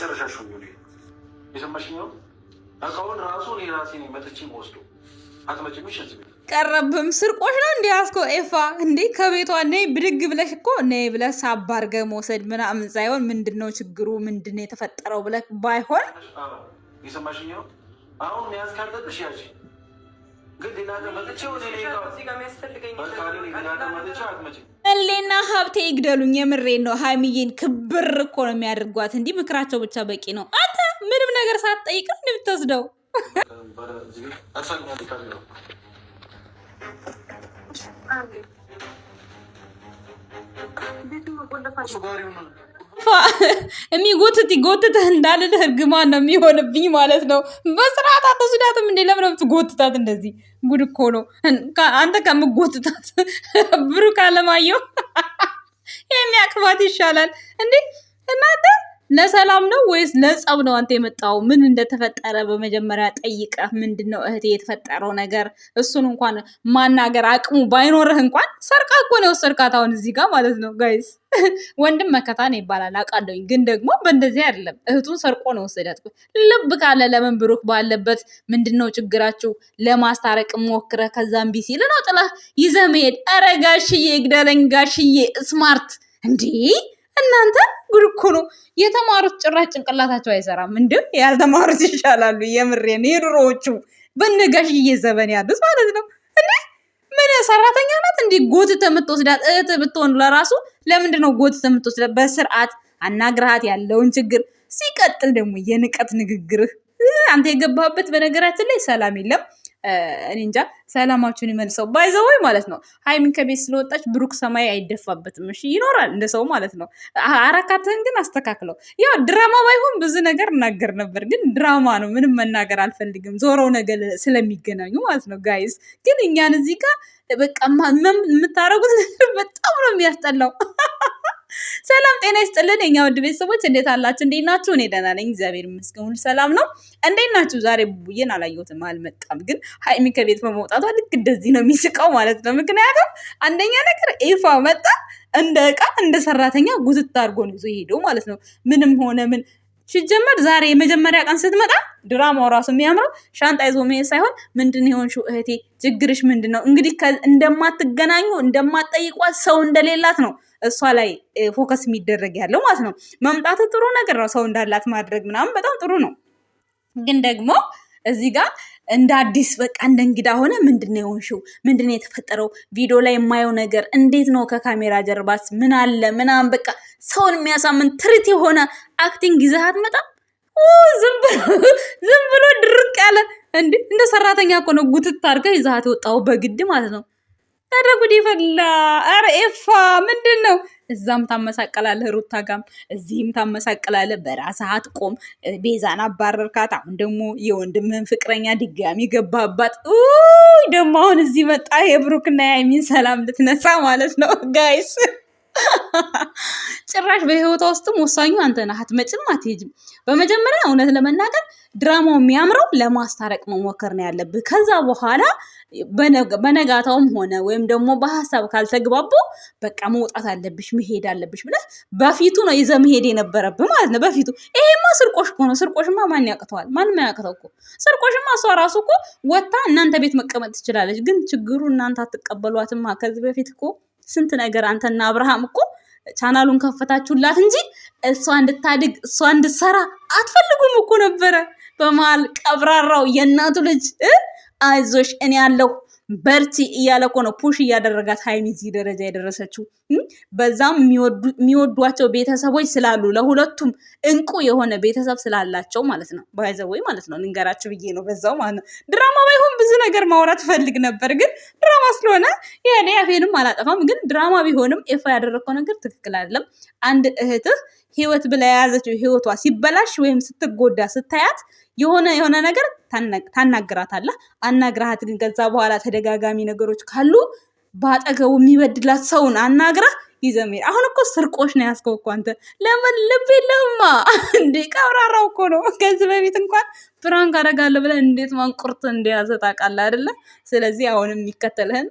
የመጨረሻሽ ነው። የሰማሽኝ ነው? አቃውን ራሱ እኔ ራሴ ነኝ መጥቼ ወስዶ አትመጭም። ይሸዝ ቀረብም ስርቆሽ ነው እንዴ? አስኮ ኤፋ እንዴ ከቤቷ ነይ ብድግ ብለሽ እኮ ነይ ብለህ ሳብ አድርገህ መውሰድ ምናምን ሳይሆን ምንድነው ችግሩ ምንድነው የተፈጠረው ብለህ ባይሆን የሰማሽኝ ነው? አሁን ያዝ ካልተጥሽ ያጂ ግን ሌላ ተመጥቼ ወደ ሌላ እሌና ሀብቴ ይግደሉኝ። የምሬን ነው። ሀይሚዬን ክብር እኮ ነው የሚያደርጓት። እንዲህ ምክራቸው ብቻ በቂ ነው። አንተ ምንም ነገር ሳትጠይቅ እንደምትወስደው የሚጎትት ይጎትትህ እንዳልልህ እርግማን ነው የሚሆንብኝ ማለት ነው። በስርዓት አትወስዳትም እንዴ? ለምን የምትጎትታት እንደዚህ? ጉድ እኮ ነው። አንተ ከምጎትታት ብሩክ አለማየሁ የሚያቅፋት ይሻላል እንዴ እናንተ። ለሰላም ነው ወይስ ለጸብ ነው አንተ የመጣው? ምን እንደተፈጠረ በመጀመሪያ ጠይቀህ ምንድነው እህቴ የተፈጠረው ነገር? እሱን እንኳን ማናገር አቅሙ ባይኖርህ እንኳን ሰርቃ እኮ ነው የወሰድካት አሁን እዚህ ጋር ማለት ነው። ጋይስ ወንድም መከታ ነው ይባላል አውቃለሁኝ፣ ግን ደግሞ በእንደዚህ አይደለም። እህቱን ሰርቆ ነው ወሰዳት። ልብ ካለ ለምን ብሩክ ባለበት ምንድነው ችግራችሁ? ለማስታረቅ ሞክረህ ከዛ እምቢ ሲል ነው ጥለህ ይዘህ መሄድ። ኧረ ጋሽዬ ይግደለኝ ጋሽዬ ስማርት እንዴ እናንተ ጉድ እኮ ነው። የተማሩት ጭራሽ ጭንቅላታቸው አይሰራም። እንዴ ያልተማሩት ይሻላሉ። የምሬን የድሮዎቹ በነጋሽዬ ዘመን ያሉት ማለት ነው። እንዴ ምን ሰራተኛ ናት እንዴ ጎትተህ የምትወስዳት? እህት ብትሆን ለራሱ ለምንድን ነው ጎትተህ የምትወስዳት? በስርዓት አናግረሃት ያለውን ችግር። ሲቀጥል ደግሞ የንቀት ንግግርህ አንተ የገባህበት በነገራችን ላይ ሰላም የለም። እኔ እንጃ ሰላማችሁን ይመልሰው። ባይዘወይ ማለት ነው ሀይሚን ከቤት ስለወጣች ብሩክ ሰማይ አይደፋበትም። እሺ ይኖራል እንደ ሰው ማለት ነው። አራካትህን ግን አስተካክለው። ያው ድራማ ባይሆን ብዙ ነገር እናገር ነበር፣ ግን ድራማ ነው። ምንም መናገር አልፈልግም፣ ዞረው ነገር ስለሚገናኙ ማለት ነው። ጋይስ ግን እኛን እዚህ ጋር በቃ የምታረጉት በጣም ነው የሚያስጠላው። ሰላም ጤና ይስጥልን የኛ ውድ ቤተሰቦች፣ እንዴት አላችሁ? እንዴት ናችሁ? እኔ ደህና ነኝ እግዚአብሔር ይመስገን፣ ሁሉ ሰላም ነው። እንዴት ናችሁ? ዛሬ ቡቡዬን አላየሁትም አልመጣም፣ ግን ሀይሚ ከቤት በመውጣቷ ልክ እንደዚህ ነው የሚስቀው ማለት ነው። ምክንያቱም አንደኛ ነገር ኤፋ መጣ እንደ እቃ እንደ ሰራተኛ ጉትት አድርጎ ነው ይዞ ሄደው ማለት ነው። ምንም ሆነ ምን ሲጀመር ዛሬ የመጀመሪያ ቀን ስትመጣ ድራማው ራሱ የሚያምረው ሻንጣ ይዞ መሄድ ሳይሆን ምንድን የሆንሽው እህቴ ችግርሽ ምንድን ነው? እንግዲህ እንደማትገናኙ እንደማትጠይቋት ሰው እንደሌላት ነው እሷ ላይ ፎከስ የሚደረግ ያለው ማለት ነው። መምጣት ጥሩ ነገር ነው። ሰው እንዳላት ማድረግ ምናምን በጣም ጥሩ ነው። ግን ደግሞ እዚህ ጋር እንደ አዲስ በቃ እንደ እንግዳ ሆነ። ምንድነው የሆንሽው? ምንድነው የተፈጠረው? ቪዲዮ ላይ የማየው ነገር እንዴት ነው? ከካሜራ ጀርባስ ምን አለ ምናምን በቃ ሰውን የሚያሳምን ትርት የሆነ አክቲንግ ይዘህ አትመጣም። ዝም ብሎ ድርቅ ያለ እንደ ሰራተኛ እኮ ነው ጉትት አድርገህ ይዘሃት የወጣው በግድ ማለት ነው። ኧረ ጉድ ይፈላ። ኧረ ኤፋ ምንድን ነው? እዛም ታመሳቀላለህ፣ ሩታ ጋም እዚህም ታመሳቀላለህ። በራስህ አትቆም። ቤዛን አባረርካት። አሁን ደግሞ የወንድምህን ፍቅረኛ ድጋሚ ገባባት። ደግሞ አሁን እዚህ መጣ የብሩክና የሀይሚን ሰላም ልትነሳ ማለት ነው ጋይስ። ጭራሽ በህይወቷ ውስጥም ወሳኙ አንተ ነህ። አትመጭም፣ አትሄጅም። በመጀመሪያ እውነት ለመናገር ድራማው የሚያምረው ለማስታረቅ መሞከር ነው ያለብህ። ከዛ በኋላ በነጋታውም ሆነ ወይም ደግሞ በሀሳብ ካልተግባቡ በቃ መውጣት አለብሽ መሄድ አለብሽ ብለህ በፊቱ ነው ይዘህ መሄድ የነበረብህ ማለት ነው። በፊቱ ይሄማ ስርቆሽ እኮ ነው። ስርቆሽማ ማን ያቅተዋል? ማንም ያቅተው እኮ ስርቆሽማ። እሷ ራሱ እኮ ወታ እናንተ ቤት መቀመጥ ትችላለች። ግን ችግሩ እናንተ አትቀበሏትማ። ከዚህ በፊት እኮ ስንት ነገር አንተና አብርሃም እኮ ቻናሉን ከፈታችሁላት እንጂ እሷ እንድታድግ እሷ እንድትሰራ አትፈልጉም እኮ ነበረ። በመሀል ቀብራራው የእናቱ ልጅ አይዞሽ እኔ ያለሁ በርቺ እያለ እኮ ነው ፑሽ እያደረጋት ሀይሚ እዚህ ደረጃ የደረሰችው። በዛም የሚወዷቸው ቤተሰቦች ስላሉ ለሁለቱም እንቁ የሆነ ቤተሰብ ስላላቸው ማለት ነው። ባይዘወይ ማለት ነው ልንገራችሁ ብዬ ነው በዛው ማለት ነው። ድራማ ባይሆን ብዙ ነገር ማውራት ፈልግ ነበር፣ ግን ድራማ ስለሆነ ያኔ አፌንም አላጠፋም። ግን ድራማ ቢሆንም ኤፋ ያደረገው ነገር ትክክል አይደለም። አንድ እህትህ ህይወት ብላ የያዘችው ህይወቷ ሲበላሽ ወይም ስትጎዳ ስታያት የሆነ ነገር ታናግራታለህ። አናግራሃት ግን ከዛ በኋላ ተደጋጋሚ ነገሮች ካሉ በአጠገቡ የሚበድላት ሰውን አናግረህ ይዘህ መሄድ። አሁን እኮ ስርቆሽ ነው ያስከው እኮ አንተ። ለምን ልብ የለህማ እንዴ? ቀብራራው እኮ ነው። ከዚህ በፊት እንኳን ፕራንክ አደርጋለሁ ብለህ እንዴት ማንቁርት እንደያዘ ታውቃለህ አይደለ? ስለዚህ አሁንም የሚከተልህን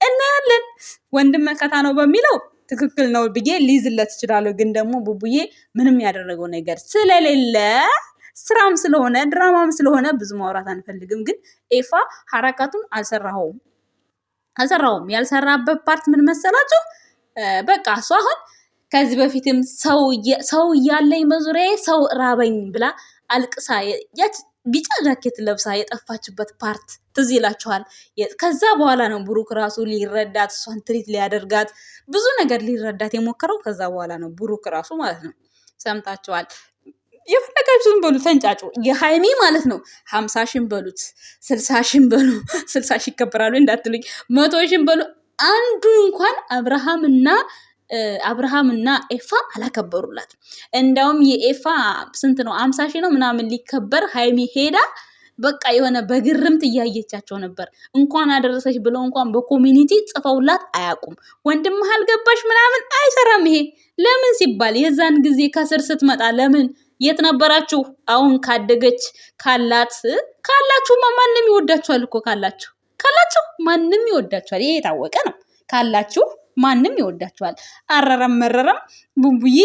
እናያለን። ወንድም መከታ ነው በሚለው ትክክል ነው ብዬ ሊይዝለት እችላለሁ። ግን ደግሞ ቡቡዬ ምንም ያደረገው ነገር ስለሌለ ስራም ስለሆነ ድራማም ስለሆነ ብዙ ማውራት አንፈልግም። ግን ኤፋ ሐረካቱን አልሰራውም። ያልሰራበት ፓርት ምን መሰላችሁ? በቃ እሱ አሁን ከዚህ በፊትም ሰው እያለኝ በዙሪያዬ ሰው ራበኝ ብላ አልቅሳ ያች ቢጫ ጃኬት ለብሳ የጠፋችበት ፓርት ትዝ ይላችኋል። ከዛ በኋላ ነው ብሩክ ራሱ ሊረዳት እሷን ትሪት ሊያደርጋት ብዙ ነገር ሊረዳት የሞከረው ከዛ በኋላ ነው ብሩክ ራሱ ማለት ነው። ሰምታችኋል። የፈለጋችሁን በሉ ተንጫጩ። የሃይሚ ማለት ነው 50 ሺህ በሉት 60 ሺህ በሉ 60 ሺህ ይከበራሉ እንዳትሉኝ 100 ሺህ በሉ አንዱ እንኳን አብርሃምና ኤፋ አላከበሩላት። እንደውም የኤፋ ስንት ነው 50 ሺህ ነው ምናምን ሊከበር ሃይሚ ሄዳ በቃ የሆነ በግርምት እያየቻቸው ነበር። እንኳን አደረሰች ብለው እንኳን በኮሚኒቲ ጽፈውላት አያውቁም። ወንድምህ አልገባሽ ምናምን አይሰራም ይሄ። ለምን ሲባል የዛን ጊዜ ከስር ስትመጣ ለምን የት ነበራችሁ? አሁን ካደገች ካላችሁማ ማንም ይወዳችኋል እኮ ካላችሁ ማንም ይወዳችኋል። ይሄ የታወቀ ነው። ካላችሁ ማንም ይወዳችኋል። አረረም መረረም ቡቡዬ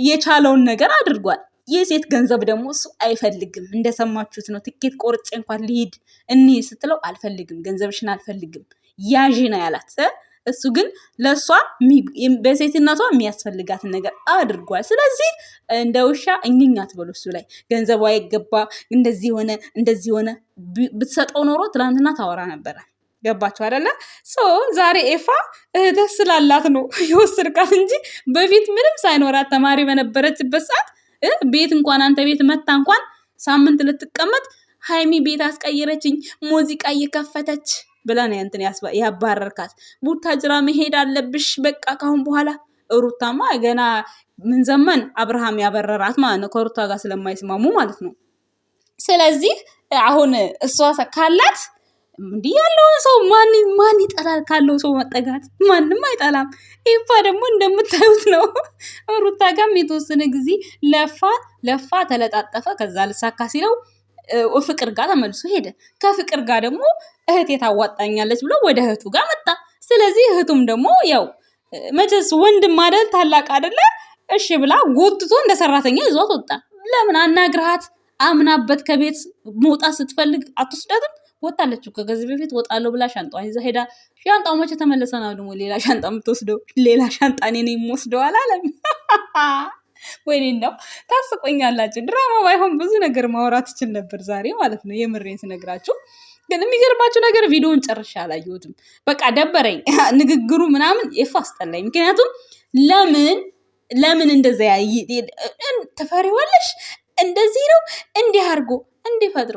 የቻለውን ነገር አድርጓል። የሴት ገንዘብ ደግሞ እሱ አይፈልግም። እንደሰማችሁት ነው። ትኬት ቆርጬ እንኳን ልሂድ እኔ ስትለው አልፈልግም፣ ገንዘብሽን አልፈልግም ያዥ ነው ያላት። እሱ ግን ለእሷ በሴትነቷ የሚያስፈልጋትን ነገር አድርጓል። ስለዚህ እንደ ውሻ እኝኝ አትበሉ እሱ ላይ። ገንዘቧ አይገባ እንደዚህ ሆነ ብትሰጠው ኖሮ ትናንትና ታወራ ነበረ። ገባችሁ አይደለ? ዛሬ ኤፋ እህትህ ስላላት ነው የወሰድካት እንጂ በፊት ምንም ሳይኖራት ተማሪ በነበረችበት ሰዓት ቤት እንኳን አንተ ቤት መታ እንኳን ሳምንት ልትቀመጥ ሃይሚ ቤት አስቀይረችኝ ሙዚቃ እየከፈተች ብላ ነው እንትን ያባረርካት። ቡታጅራ መሄድ አለብሽ በቃ ካሁን በኋላ። ሩታማ ገና ምን ዘመን አብርሃም ያበረራት ማለት ነው፣ ከሩታ ጋር ስለማይስማሙ ማለት ነው። ስለዚህ አሁን እሷ ካላት እንዲህ ያለውን ሰው ማን ይጠላል? ካለው ሰው መጠጋት ማንም አይጠላም። ኤፋ ደግሞ እንደምታዩት ነው። ሩታ ጋም የተወሰነ ጊዜ ለፋ ተለጣጠፈ። ከዛ ልሳካ ሲለው ፍቅር ጋር ተመልሶ ሄደ። ከፍቅር ጋር ደግሞ እህቴ ታዋጣኛለች ብሎ ወደ እህቱ ጋር መጣ። ስለዚህ እህቱም ደግሞ ያው መቼስ ወንድም አይደል ታላቅ አይደለ? እሺ ብላ ጎትቶ እንደ ሰራተኛ ይዟት ወጣ። ለምን አናግርሃት አምናበት ከቤት መውጣት ስትፈልግ አትወስዳትም? ወጣለች እኮ ከዚህ በፊት ወጣለሁ ብላ ሻንጣዋን ይዛ ሄዳ ሻንጣው መቼ ተመለሰና ደግሞ ሌላ ሻንጣ የምትወስደው? ሌላ ሻንጣ እኔ ነኝ የምወስደው አላለም። ወይኔ ነው ታስቆኛላችሁ። ድራማ ባይሆን ብዙ ነገር ማውራት ይችል ነበር ዛሬ ማለት ነው። የምሬን ስነግራችሁ ግን የሚገርባችሁ ነገር ቪዲዮውን ጨርሼ አላየሁትም። በቃ ደበረኝ ንግግሩ ምናምን ኤፋ አስጠላኝ። ምክንያቱም ለምን እንደዛ ትፈሪዋለሽ? እንደዚህ ነው እንዲህ አድርጎ እንዲህ ፈጥሮ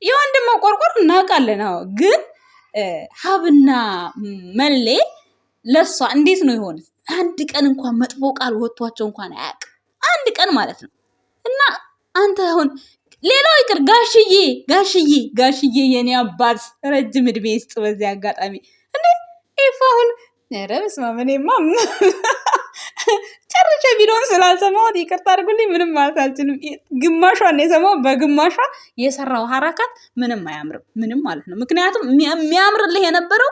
የወንድም መቆርቆር እናውቃለን። አዎ ግን ሀብና መሌ ለሷ እንዴት ነው የሆነ? አንድ ቀን እንኳን መጥፎ ቃል ወጥቷቸው እንኳን አያውቅም። አንድ ቀን ማለት ነው። እና አንተ አሁን ሌላው ይቅር ጋሽዬ የኔ አባት ረጅም እድሜ ይስጥ። በዚህ አጋጣሚ እንዴ ኤፋ አሁን ኧረ በስመ አብ እኔማ ጨርሼ ቪዲዮን ስላልሰማሁት ይቅርታ አድርጉልኝ። ምንም ማለት አልችልም። ግማሿን የሰማው በግማሿ የሰራው ሐረካት ምንም አያምርም። ምንም ማለት ነው። ምክንያቱም የሚያምርልህ የነበረው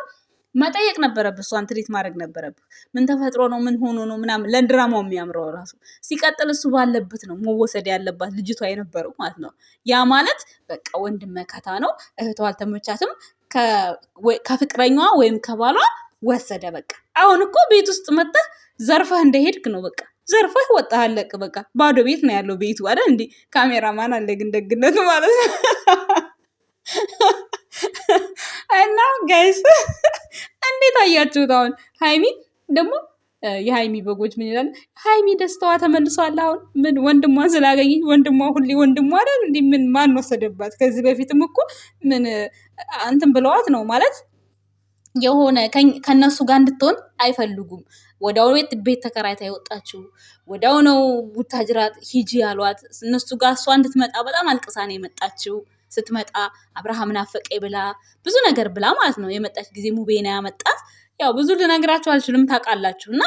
መጠየቅ ነበረብህ። እሷን ትሪት ማድረግ ነበረብህ። ምን ተፈጥሮ ነው ምን ሆኖ ነው ምናምን ለድራማው የሚያምረው ራሱ። ሲቀጥል እሱ ባለበት ነው መወሰድ ያለባት ልጅቷ የነበረው ማለት ነው። ያ ማለት በቃ ወንድም መከታ ነው። እህቷ አልተመቻትም። ከፍቅረኛዋ ወይም ከባሏ ወሰደ። በቃ አሁን እኮ ቤት ውስጥ መጥተህ ዘርፈህ እንደሄድክ ነው። በቃ ዘርፈህ ወጣህ አለቅ። በቃ ባዶ ቤት ነው ያለው ቤቱ አይደል እንዴ? ካሜራማን አለ ግን ደግነቱ ማለት ነው። እና ጋይስ እንዴት አያችሁት? አሁን ሃይሚ ደግሞ የሃይሚ በጎች ምን ይላል? ሃይሚ ደስታዋ ተመልሷል። አሁን ምን ወንድሟን ስላገኘ ወንድሟ ሁሌ ወንድሟ አይደል እንዴ? ምን ማን ወሰደባት? ከዚህ በፊትም እኮ ምን እንትን ብለዋት ነው ማለት የሆነ ከነሱ ጋር እንድትሆን አይፈልጉም። ወዳው ቤት ተከራይታ የወጣችው ወዳው ነው። ቡታጅራት ሂጂ ያሏት እነሱ ጋር እሷ እንድትመጣ በጣም አልቅሳ ነው የመጣችው። ስትመጣ አብርሃም ናፈቀኝ ብላ ብዙ ነገር ብላ ማለት ነው የመጣች ጊዜ ሙቤና ያመጣት። ያው ብዙ ልነግራችሁ አልችልም ታውቃላችሁ። እና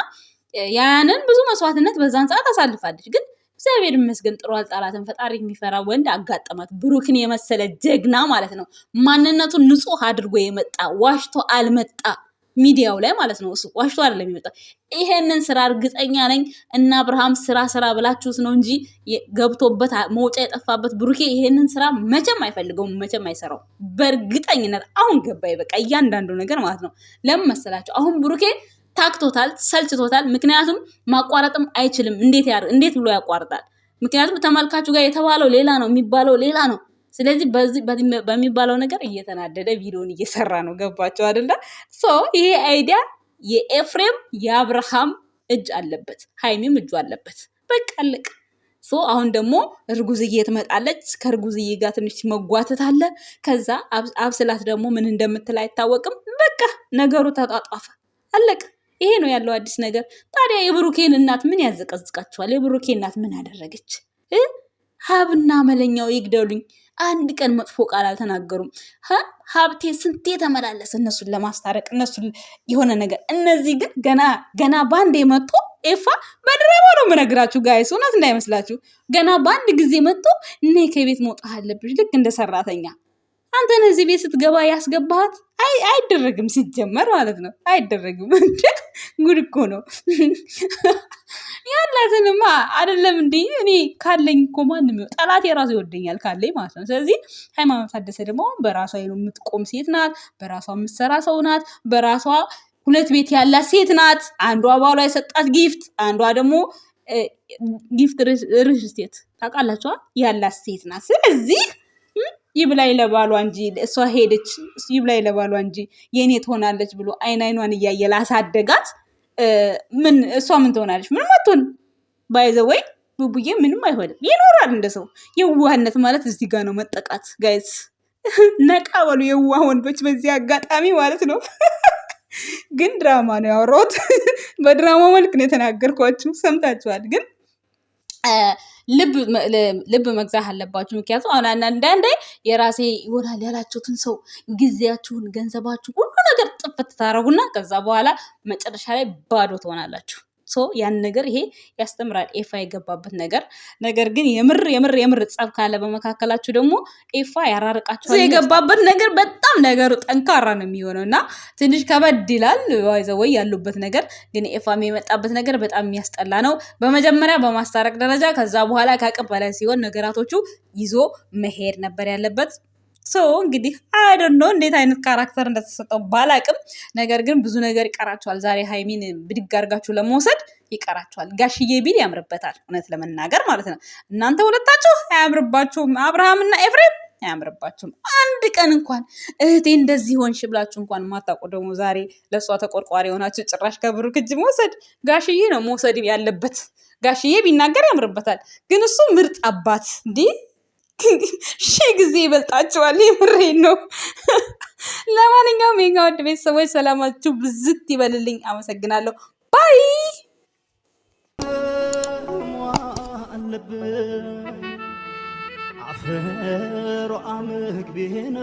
ያንን ብዙ መስዋዕትነት በዛን ሰዓት አሳልፋለች። ግን እግዚአብሔር ይመስገን ጥሩ አልጣላትን። ፈጣሪ የሚፈራ ወንድ አጋጠማት። ብሩክን የመሰለ ጀግና ማለት ነው። ማንነቱን ንጹህ አድርጎ የመጣ ዋሽቶ አልመጣ ሚዲያው ላይ ማለት ነው። እሱ ዋሽቶ አይደለም የሚመጣው። ይሄንን ስራ እርግጠኛ ነኝ እና አብርሃም ስራ ብላችሁስ ነው እንጂ ገብቶበት መውጫ የጠፋበት ብሩኬ ይሄንን ስራ መቼም አይፈልገውም፣ መቼም አይሰራው በእርግጠኝነት። አሁን ገባይ በቃ እያንዳንዱ ነገር ማለት ነው። ለምን መሰላችሁ? አሁን ብሩኬ ታክቶታል፣ ሰልችቶታል። ምክንያቱም ማቋረጥም አይችልም። እንዴት ብሎ ያቋርጣል? ምክንያቱም ተመልካቹ ጋር የተባለው ሌላ ነው፣ የሚባለው ሌላ ነው። ስለዚህ በሚባለው ነገር እየተናደደ ቪዲዮን እየሰራ ነው። ገባቸው አይደለ? ይሄ አይዲያ የኤፍሬም የአብርሃም እጅ አለበት፣ ሃይሚም እጁ አለበት። በቃ አለቅ። አሁን ደግሞ እርጉዝዬ ትመጣለች። ከእርጉዝዬ ጋር ትንሽ መጓተት አለ። ከዛ አብስላት ደግሞ ምን እንደምትል አይታወቅም። በቃ ነገሩ ተጣጣፈ፣ አለቅ። ይሄ ነው ያለው አዲስ ነገር። ታዲያ የብሩኬን እናት ምን ያዘቀዝቃቸዋል? የብሩኬ እናት ምን አደረገች? ሀብና መለኛው ይግደሉኝ። አንድ ቀን መጥፎ ቃል አልተናገሩም። ሀብቴ ስንቴ ተመላለስ እነሱን ለማስታረቅ፣ እነሱን የሆነ ነገር። እነዚህ ግን ገና ባንዴ መጥቶ ኤፋ በድራማ ነው የምነግራችሁ ጋይስ፣ እውነት እንዳይመስላችሁ። ገና በአንድ ጊዜ መጥቶ እኔ ከቤት መውጣት አለብሽ ልክ እንደ ሰራተኛ። አንተን እዚህ ቤት ስትገባ ያስገባሃት አይደረግም፣ ሲጀመር ማለት ነው አይደረግም። ጉድ እኮ ነው ያላትንማ አይደለም እንዴ? እኔ ካለኝ እኮ ማንም ጠላት የራሱ ይወደኛል ካለኝ ማለት ነው። ስለዚህ ሃይማኖት ታደሰ ደግሞ በራሷ የምትቆም ሴት ናት፣ በራሷ የምትሰራ ሰው ናት፣ በራሷ 2 ቤት ያላት ሴት ናት። አንዷ ባሏ የሰጣት ጊፍት፣ አንዷ ደግሞ ጊፍት ሪል ስቴት ታውቃላችኋ ያላት ሴት ናት። ስለዚህ ይብላይ ለባሏ እንጂ እሷ ሄደች ይብላይ ለባሏ እንጂ የኔ ትሆናለች ብሎ አይኗን እያየ ላሳደጋት እሷ ምን ትሆናለች? ምንም አትሆን። ባይዘወይ ቡቡዬ ምንም አይሆንም፣ ይኖራል እንደ ሰው። የዋህነት ማለት እዚህ ጋር ነው መጠቃት። ጋይስ ነቃ በሉ የዋህ ወንዶች፣ በዚህ አጋጣሚ ማለት ነው። ግን ድራማ ነው ያወራሁት፣ በድራማ መልክ ነው የተናገርኳችሁ፣ ሰምታችኋል። ግን ልብ መግዛት አለባችሁ። ምክንያቱም አሁን አንዳንዴ የራሴ ይሆናል ያላችሁትን ሰው ጊዜያችሁን፣ ገንዘባችሁ፣ ሁሉ ነገር ጥፍት ታረጉና ከዛ በኋላ መጨረሻ ላይ ባዶ ትሆናላችሁ። ያን ነገር ይሄ ያስተምራል። ኤፋ የገባበት ነገር ግን የምር ጸብ ካለ በመካከላችሁ ደግሞ ኤፋ ያራርቃችኋል። የገባበት ነገር በጣም ነገሩ ጠንካራ ነው የሚሆነው እና ትንሽ ከበድ ይላል ወይ ያሉበት ነገር። ግን ኤፋም የመጣበት ነገር በጣም የሚያስጠላ ነው። በመጀመሪያ በማስታረቅ ደረጃ፣ ከዛ በኋላ ከአቅም በላይ ሲሆን ነገራቶቹ ይዞ መሄድ ነበር ያለበት። እንግዲህ አይደኖ እንዴት አይነት ካራክተር እንደተሰጠው ባላቅም፣ ነገር ግን ብዙ ነገር ይቀራቸዋል። ዛሬ ሃይሚን ብድግ አድርጋችሁ ለመውሰድ ይቀራቸዋል። ጋሽዬ ቢል ያምርበታል፣ እውነት ለመናገር ማለት ነው። እናንተ ሁለታችሁ አያምርባችሁም፣ አብርሃምና ኤፍሬም አያምርባችሁም። አንድ ቀን እንኳን እህቴ እንደዚህ ሆንሽ ብላችሁ እንኳን ማታውቁ ደግሞ ዛሬ ለእሷ ተቆርቋሪ የሆናችሁ ጭራሽ ከብሩክ እጅ መውሰድ። ጋሽዬ ነው መውሰድ ያለበት። ጋሽዬ ቢናገር ያምርበታል። ግን እሱ ምርጥ አባት እንዲህ 1000 ጊዜ ይበልጣቸዋል። የምሬን ነው። ለማንኛውም የኛ ውድ ቤተሰቦች ሰላማችሁ ብዝት ይበልልኝ። አመሰግናለሁ። ባይ አፈሮ አመግቤና